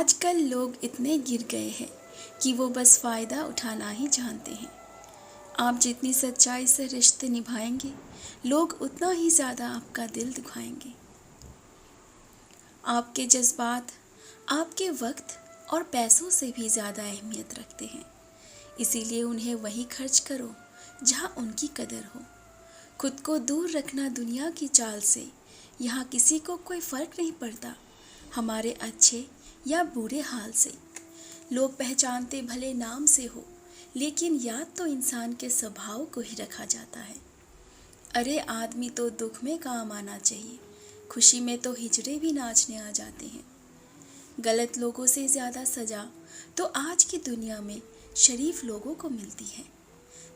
आजकल लोग इतने गिर गए हैं कि वो बस फ़ायदा उठाना ही जानते हैं। आप जितनी सच्चाई से रिश्ते निभाएंगे, लोग उतना ही ज़्यादा आपका दिल दुखाएंगे। आपके जज्बात, आपके वक्त और पैसों से भी ज़्यादा अहमियत रखते हैं। इसीलिए उन्हें वहीं खर्च करो जहाँ उनकी कदर हो। खुद को दूर रखना दुनिया की चाल से। यहाँ किसी को कोई फ़र्क नहीं पड़ता हमारे अच्छे या बुरे हाल से। लोग पहचानते भले नाम से हो, लेकिन याद तो इंसान के स्वभाव को ही रखा जाता है। अरे आदमी तो दुख में काम आना चाहिए, खुशी में तो हिजड़े भी नाचने आ जाते हैं। गलत लोगों से ज़्यादा सजा तो आज की दुनिया में शरीफ लोगों को मिलती है।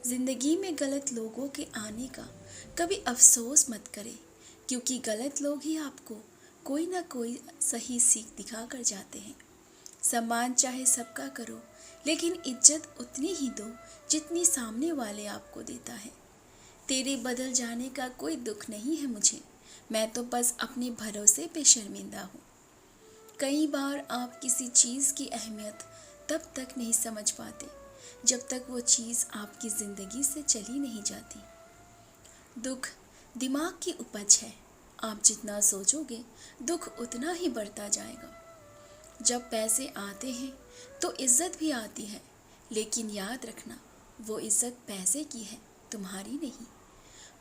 ज़िंदगी में गलत लोगों के आने का कभी अफसोस मत करें, क्योंकि गलत लोग ही आपको कोई ना कोई सही सीख दिखा कर जाते हैं। सम्मान चाहे सबका करो, लेकिन इज्जत उतनी ही दो जितनी सामने वाले आपको देता है। तेरे बदल जाने का कोई दुख नहीं है मुझे, मैं तो बस अपने भरोसे पे शर्मिंदा हूँ। कई बार आप किसी चीज़ की अहमियत तब तक नहीं समझ पाते जब तक वो चीज़ आपकी ज़िंदगी से चली नहीं जाती। दुख दिमाग की उपज है, आप जितना सोचोगे दुख उतना ही बढ़ता जाएगा। जब पैसे आते हैं तो इज्जत भी आती है, लेकिन याद रखना वो इज्जत पैसे की है, तुम्हारी नहीं।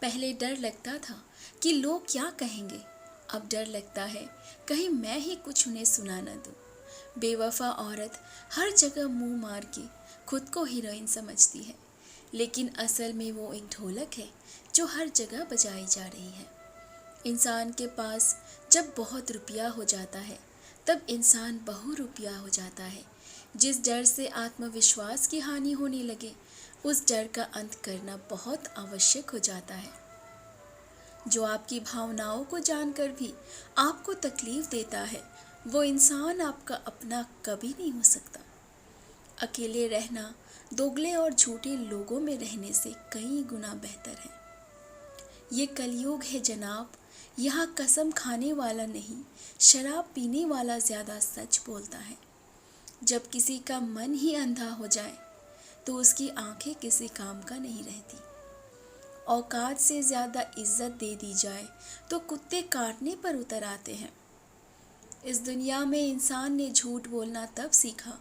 पहले डर लगता था कि लोग क्या कहेंगे, अब डर लगता है कहीं मैं ही कुछ उन्हें सुना न दूं। बेवफा औरत हर जगह मुंह मार के खुद को हीरोइन समझती है, लेकिन असल में वो एक ढोलक है जो हर जगह बजाई जा रही है। इंसान के पास जब बहुत रुपया हो जाता है, तब इंसान बहुरुपया हो जाता है। जिस डर से आत्मविश्वास की हानि होने लगे, उस डर का अंत करना बहुत आवश्यक हो जाता है। जो आपकी भावनाओं को जानकर भी आपको तकलीफ देता है, वो इंसान आपका अपना कभी नहीं हो सकता। अकेले रहना दोगले और झूठे लोगों में रहने से कई गुना बेहतर है। ये कलयुग है जनाब, यहाँ कसम खाने वाला नहीं, शराब पीने वाला ज़्यादा सच बोलता है। जब किसी का मन ही अंधा हो जाए तो उसकी आंखें किसी काम का नहीं रहती। औकात से ज़्यादा इज्जत दे दी जाए तो कुत्ते काटने पर उतर आते हैं। इस दुनिया में इंसान ने झूठ बोलना तब सीखा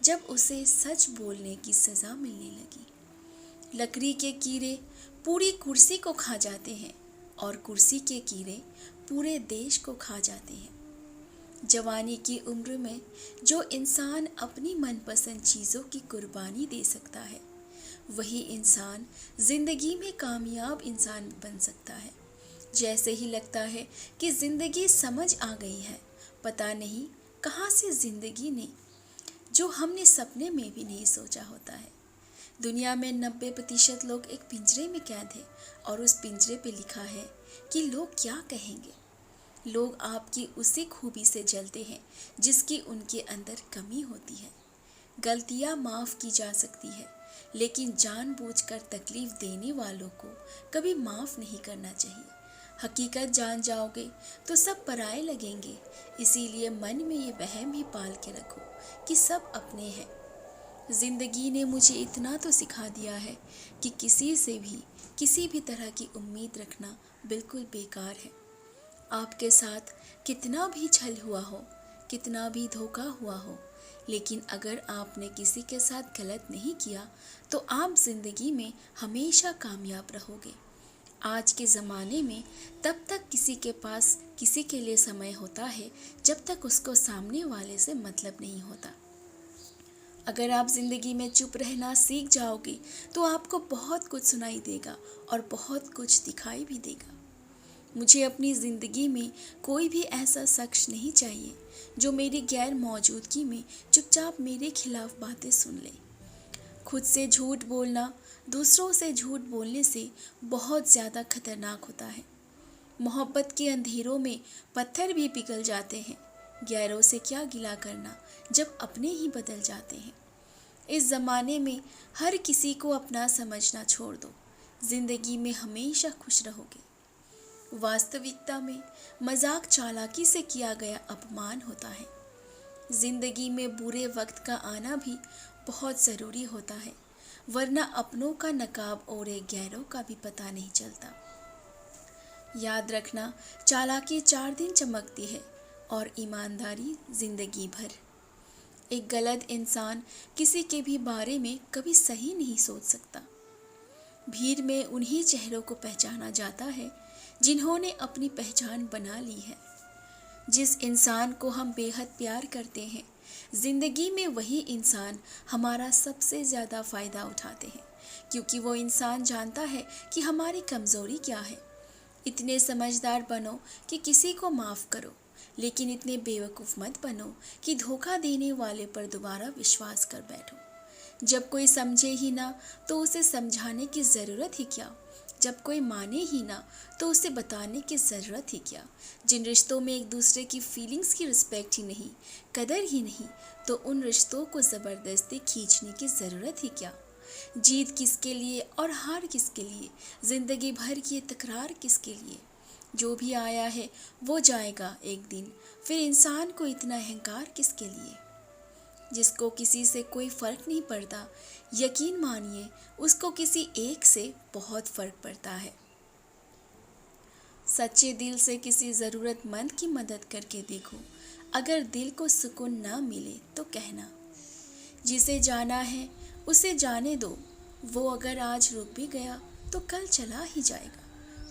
जब उसे सच बोलने की सज़ा मिलने लगी। लकड़ी के कीड़े पूरी कुर्सी को खा जाते हैं और कुर्सी के कीड़े पूरे देश को खा जाते हैं। जवानी की उम्र में जो इंसान अपनी मनपसंद चीज़ों की कुर्बानी दे सकता है, वही इंसान ज़िंदगी में कामयाब इंसान बन सकता है। जैसे ही लगता है कि ज़िंदगी समझ आ गई है, पता नहीं कहाँ से ज़िंदगी ने जो हमने सपने में भी नहीं सोचा होता है। दुनिया में 90% लोग एक पिंजरे में कैद हैं और उस पिंजरे पे लिखा है कि लोग क्या कहेंगे। लोग आपकी उसी खूबी से जलते हैं जिसकी उनके अंदर कमी होती है। गलतियां माफ़ की जा सकती है, लेकिन जानबूझकर तकलीफ देने वालों को कभी माफ़ नहीं करना चाहिए। हकीकत जान जाओगे तो सब पराए लगेंगे, इसीलिए मन में ये वहम ही पाल के रखो कि सब अपने हैं। ज़िंदगी ने मुझे इतना तो सिखा दिया है कि किसी से भी किसी भी तरह की उम्मीद रखना बिल्कुल बेकार है। आपके साथ कितना भी छल हुआ हो, कितना भी धोखा हुआ हो, लेकिन अगर आपने किसी के साथ गलत नहीं किया तो आप ज़िंदगी में हमेशा कामयाब रहोगे। आज के ज़माने में तब तक किसी के पास किसी के लिए समय होता है जब तक उसको सामने वाले से मतलब नहीं होता। अगर आप ज़िंदगी में चुप रहना सीख जाओगे तो आपको बहुत कुछ सुनाई देगा और बहुत कुछ दिखाई भी देगा। मुझे अपनी ज़िंदगी में कोई भी ऐसा शख्स नहीं चाहिए जो मेरी गैर मौजूदगी में चुपचाप मेरे खिलाफ बातें सुन ले। खुद से झूठ बोलना दूसरों से झूठ बोलने से बहुत ज़्यादा खतरनाक होता है। मोहब्बत के अंधेरों में पत्थर भी पिघल जाते हैं। गैरों से क्या गिला करना जब अपने ही बदल जाते हैं। इस ज़माने में हर किसी को अपना समझना छोड़ दो, ज़िंदगी में हमेशा खुश रहोगे। वास्तविकता में मजाक चालाकी से किया गया अपमान होता है। जिंदगी में बुरे वक्त का आना भी बहुत ज़रूरी होता है, वरना अपनों का नकाब ओढ़े गैरों का भी पता नहीं चलता। याद रखना, चालाकी 4 दिन चमकती है और ईमानदारी जिंदगी भर। एक गलत इंसान किसी के भी बारे में कभी सही नहीं सोच सकता। भीड़ में उन्हीं चेहरों को पहचाना जाता है जिन्होंने अपनी पहचान बना ली है। जिस इंसान को हम बेहद प्यार करते हैं, जिंदगी में वही इंसान हमारा सबसे ज़्यादा फ़ायदा उठाते हैं, क्योंकि वो इंसान जानता है कि हमारी कमज़ोरी क्या है। इतने समझदार बनो कि किसी को माफ़ करो, लेकिन इतने बेवकूफ़ मत बनो कि धोखा देने वाले पर दोबारा विश्वास कर बैठो। जब कोई समझे ही ना तो उसे समझाने की ज़रूरत ही क्या। जब कोई माने ही ना तो उसे बताने की ज़रूरत ही क्या। जिन रिश्तों में एक दूसरे की फीलिंग्स की रिस्पेक्ट ही नहीं, कदर ही नहीं, तो उन रिश्तों को ज़बरदस्ती खींचने की ज़रूरत ही क्या। जीत किसके लिए और हार किसके लिए, ज़िंदगी भर की तकरार किसके लिए। जो भी आया है वो जाएगा एक दिन, फिर इंसान को इतना अहंकार किसके लिए। जिसको किसी से कोई फ़र्क नहीं पड़ता, यकीन मानिए उसको किसी एक से बहुत फ़र्क पड़ता है। सच्चे दिल से किसी ज़रूरतमंद की मदद करके देखो, अगर दिल को सुकून ना मिले तो कहना। जिसे जाना है उसे जाने दो, वो अगर आज रुक भी गया तो कल चला ही जाएगा।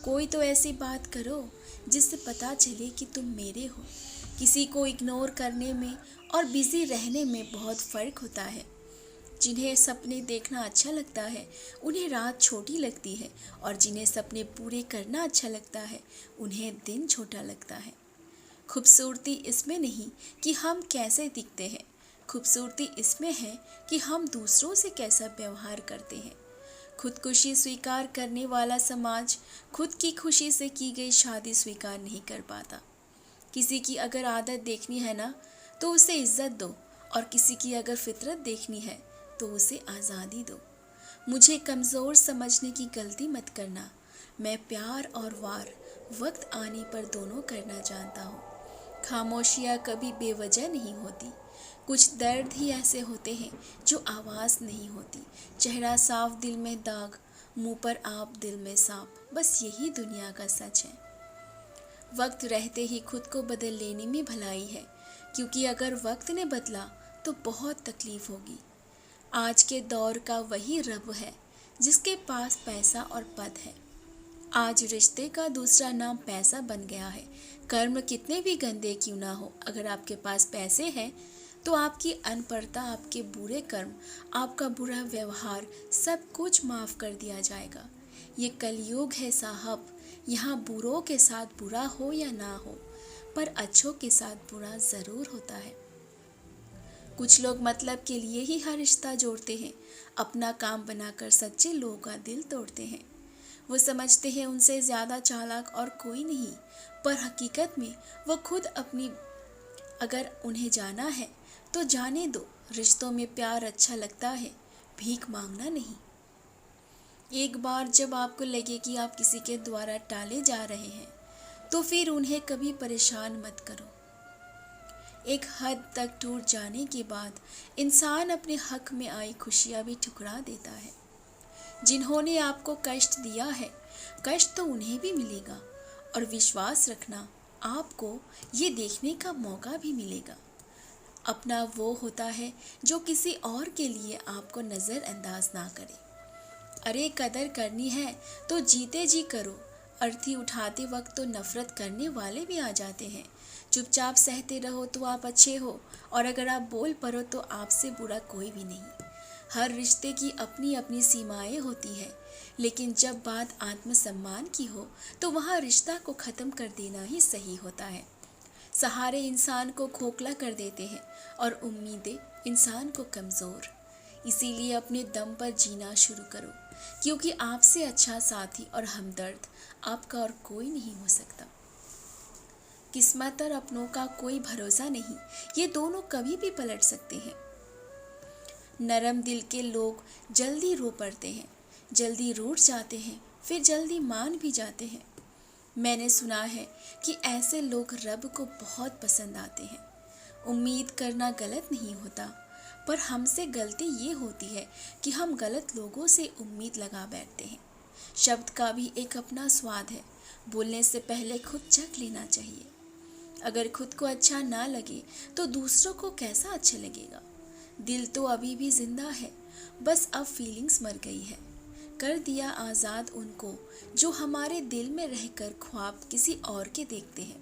कोई तो ऐसी बात करो जिससे पता चले कि तुम मेरे हो। किसी को इग्नोर करने में और बिज़ी रहने में बहुत फ़र्क होता है। जिन्हें सपने देखना अच्छा लगता है उन्हें रात छोटी लगती है, और जिन्हें सपने पूरे करना अच्छा लगता है उन्हें दिन छोटा लगता है। खूबसूरती इसमें नहीं कि हम कैसे दिखते हैं, खूबसूरती इसमें है कि हम दूसरों से कैसा व्यवहार करते हैं। खुदकुशी स्वीकार करने वाला समाज खुद की खुशी से की गई शादी स्वीकार नहीं कर पाता। किसी की अगर आदत देखनी है ना तो उसे इज्जत दो, और किसी की अगर फितरत देखनी है तो उसे आज़ादी दो। मुझे कमज़ोर समझने की गलती मत करना। मैं प्यार और वार वक्त आने पर दोनों करना जानता हूँ। खामोशियाँ कभी बेवजह नहीं होती। कुछ दर्द ही ऐसे होते हैं जो आवाज़ नहीं होती। चेहरा साफ, दिल में दाग, मुंह पर आप, दिल में सांप, बस यही दुनिया का सच है। वक्त रहते ही खुद को बदल लेने में भलाई है, क्योंकि अगर वक्त ने बदला तो बहुत तकलीफ होगी। आज के दौर का वही रब है जिसके पास पैसा और पद है। आज रिश्ते का दूसरा नाम पैसा बन गया है। कर्म कितने भी गंदे क्यों ना हो, अगर आपके पास पैसे हैं तो आपकी अनपढ़ता, आपके बुरे कर्म, आपका बुरा व्यवहार, सब कुछ माफ़ कर दिया जाएगा। ये कलयुग है साहब, यहाँ बुरों के साथ बुरा हो या ना हो, पर अच्छों के साथ बुरा ज़रूर होता है। कुछ लोग मतलब के लिए ही हर रिश्ता जोड़ते हैं, अपना काम बनाकर सच्चे लोगों का दिल तोड़ते हैं। वो समझते हैं उनसे ज़्यादा चालाक और कोई नहीं, पर हकीकत में वो खुद अपनी। अगर उन्हें जाना है तो जाने दो। रिश्तों में प्यार अच्छा लगता है, भीख मांगना नहीं। एक बार जब आपको लगे कि आप किसी के द्वारा टाले जा रहे हैं तो फिर उन्हें कभी परेशान मत करो। एक हद तक टूट जाने के बाद इंसान अपने हक में आई खुशियाँ भी ठुकरा देता है। जिन्होंने आपको कष्ट दिया है, कष्ट तो उन्हें भी मिलेगा, और विश्वास रखना, आपको ये देखने का मौका भी मिलेगा। अपना वो होता है जो किसी और के लिए आपको नज़रअंदाज ना करे। अरे कदर करनी है तो जीते जी करो। अर्थी उठाते वक्त तो नफरत करने वाले भी आ जाते हैं। चुपचाप सहते रहो तो आप अच्छे हो, और अगर आप बोल पड़ो तो आपसे बुरा कोई भी नहीं। हर रिश्ते की अपनी अपनी सीमाएं होती हैं, लेकिन जब बात आत्मसम्मान की हो तो वहाँ रिश्ता को ख़त्म कर देना ही सही होता है। सहारे इंसान को खोखला कर देते हैं और उम्मीदें इंसान को कमज़ोर। इसीलिए अपने दम पर जीना शुरू करो, क्योंकि आपसे अच्छा साथी और हमदर्द आपका और कोई नहीं हो सकता। किस्मत और अपनों का कोई भरोसा नहीं, ये दोनों कभी भी पलट सकते हैं। नरम दिल के लोग जल्दी रो पड़ते हैं, जल्दी रूठ जाते हैं, फिर जल्दी मान भी जाते हैं। मैंने सुना है कि ऐसे लोग रब को बहुत पसंद आते हैं। उम्मीद करना गलत नहीं होता, पर हमसे गलती ये होती है कि हम गलत लोगों से उम्मीद लगा बैठते हैं। शब्द का भी एक अपना स्वाद है, बोलने से पहले खुद चख लेना चाहिए। अगर खुद को अच्छा ना लगे तो दूसरों को कैसा अच्छा लगेगा। दिल तो अभी भी जिंदा है, बस अब फीलिंग्स मर गई है। कर दिया आज़ाद उनको जो हमारे दिल में रहकर ख्वाब किसी और के देखते हैं।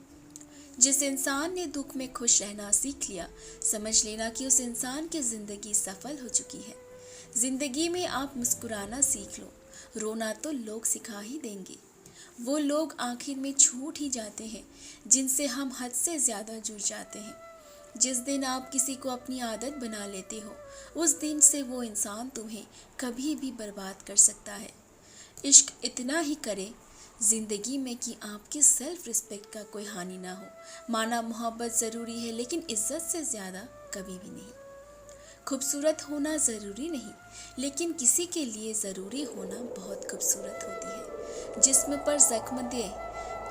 जिस इंसान ने दुख में खुश रहना सीख लिया, समझ लेना कि उस इंसान की ज़िंदगी सफल हो चुकी है। ज़िंदगी में आप मुस्कुराना सीख लो, रोना तो लोग सिखा ही देंगे। वो लोग आखिर में छूट ही जाते हैं जिनसे हम हद से ज़्यादा जुड़ जाते हैं। जिस दिन आप किसी को अपनी आदत बना लेते हो, उस दिन से वो इंसान तुम्हें कभी भी बर्बाद कर सकता है। इश्क इतना ही करे ज़िंदगी में कि आपकी सेल्फ रिस्पेक्ट का कोई हानि ना हो। माना मोहब्बत ज़रूरी है, लेकिन इज्जत से ज़्यादा कभी भी नहीं। खूबसूरत होना ज़रूरी नहीं, लेकिन किसी के लिए ज़रूरी होना बहुत खूबसूरत होती है। जिस्म पर जख्म दे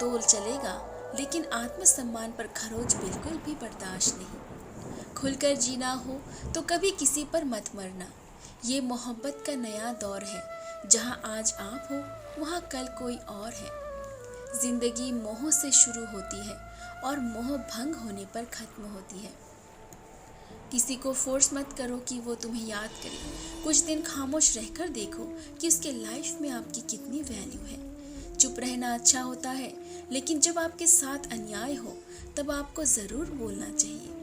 तो चलेगा, लेकिन आत्मसम्मान पर खरोच बिल्कुल भी बर्दाश्त नहीं। खुलकर जीना हो तो कभी किसी पर मत मरना। ये मोहब्बत का नया दौर है, जहाँ आज आप हो वहाँ कल कोई और है। जिंदगी मोह से शुरू होती है और मोह भंग होने पर ख़त्म होती है। किसी को फोर्स मत करो कि वो तुम्हें याद करे। कुछ दिन खामोश रहकर देखो कि उसके लाइफ में आपकी कितनी वैल्यू है। चुप रहना अच्छा होता है, लेकिन जब आपके साथ अन्याय हो तब आपको ज़रूर बोलना चाहिए।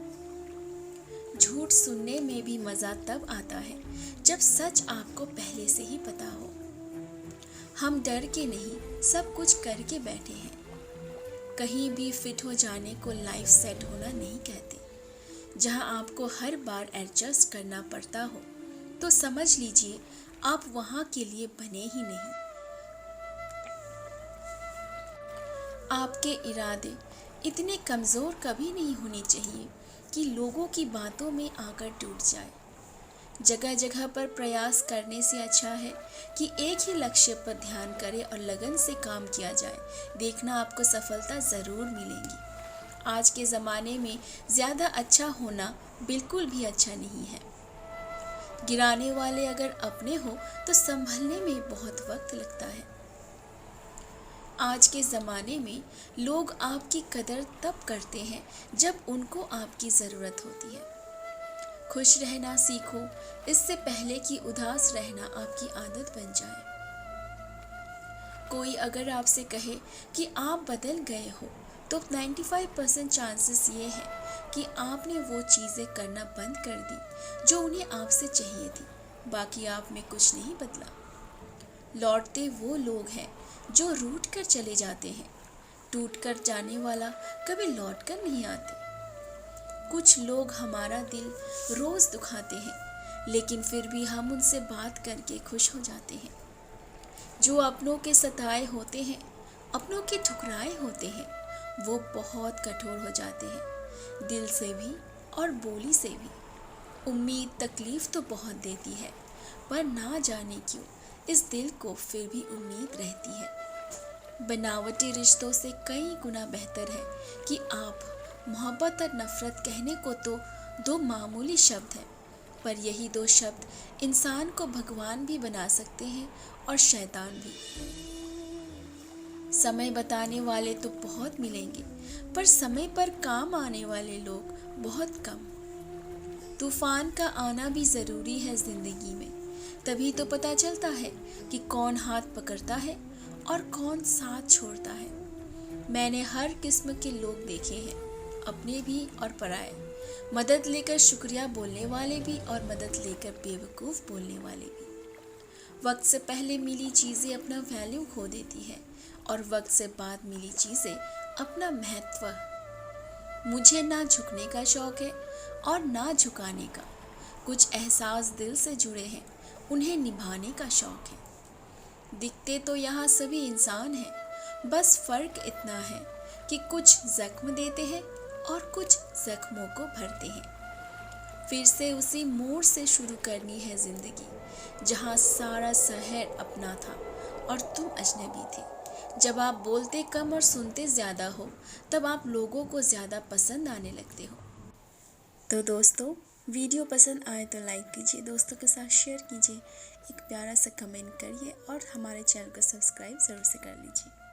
झूठ सुनने में भी मज़ा तब आता है जब सच आपको पहले से ही पता हो। हम डर के नहीं, सब कुछ करके बैठे हैं। कहीं भी फिट हो जाने को लाइफ सेट होना नहीं कहते। जहां आपको हर बार एडजस्ट करना पड़ता हो तो समझ लीजिए आप वहां के लिए बने ही नहीं। आपके इरादे इतने कमज़ोर कभी नहीं होने चाहिए कि लोगों की बातों में आकर टूट जाए। जगह जगह पर प्रयास करने से अच्छा है कि एक ही लक्ष्य पर ध्यान करें और लगन से काम किया जाए। देखना आपको सफलता ज़रूर मिलेगी। आज के ज़माने में ज़्यादा अच्छा होना बिल्कुल भी अच्छा नहीं है। गिराने वाले अगर अपने हो तो संभलने में बहुत वक्त लगता है। आज के ज़माने में लोग आपकी कदर तब करते हैं जब उनको आपकी ज़रूरत होती है। खुश रहना सीखो, इससे पहले कि उदास रहना आपकी आदत बन जाए। कोई अगर आपसे कहे कि आप बदल गए हो तो 95% चांसेस ये हैं कि आपने वो चीज़ें करना बंद कर दी जो उन्हें आपसे चाहिए थी। बाकी आप में कुछ नहीं बदला। लौटते वो लोग हैं जो रूठ कर चले जाते हैं। टूट कर जाने वाला कभी लौट कर नहीं आते। कुछ लोग हमारा दिल रोज़ दुखाते हैं, लेकिन फिर भी हम उनसे बात करके खुश हो जाते हैं। जो अपनों के सताए होते हैं, अपनों के ठुकराए होते हैं, वो बहुत कठोर हो जाते हैं, दिल से भी और बोली से भी। उम्मीद तकलीफ़ तो बहुत देती है, पर ना जाने क्यों इस दिल को फिर भी उम्मीद रहती है। बनावटी रिश्तों से कई गुना बेहतर है कि आप मोहब्बत और नफ़रत कहने को तो दो मामूली शब्द हैं, पर यही दो शब्द इंसान को भगवान भी बना सकते हैं और शैतान भी। समय बताने वाले तो बहुत मिलेंगे, पर समय पर काम आने वाले लोग बहुत कम। तूफान का आना भी ज़रूरी है ज़िंदगी में, तभी तो पता चलता है कि कौन हाथ पकड़ता है और कौन साथ छोड़ता है। मैंने हर किस्म के लोग देखे हैं, अपने भी और पराए। मदद लेकर शुक्रिया बोलने वाले भी और मदद लेकर बेवकूफ़ बोलने वाले भी। वक्त से पहले मिली चीज़ें अपना वैल्यू खो देती है और वक्त से बाद मिली चीज़ें अपना महत्व। मुझे ना झुकने का शौक़ है और ना झुकाने का। कुछ एहसास दिल से जुड़े हैं, उन्हें निभाने का शौक़ है। दिखते तो यहाँ सभी इंसान हैं, बस फ़र्क इतना है कि कुछ ज़ख्म देते हैं और कुछ ज़ख्मों को भरते हैं। फिर से उसी मोड़ से शुरू करनी है ज़िंदगी, जहाँ सारा शहर अपना था और तुम अजनबी थे। जब आप बोलते कम और सुनते ज़्यादा हो, तब आप लोगों को ज़्यादा पसंद आने लगते हो। तो दोस्तों, वीडियो पसंद आए तो लाइक कीजिए, दोस्तों के साथ शेयर कीजिए, एक प्यारा सा कमेंट करिए और हमारे चैनल को सब्सक्राइब ज़रूर से कर लीजिए।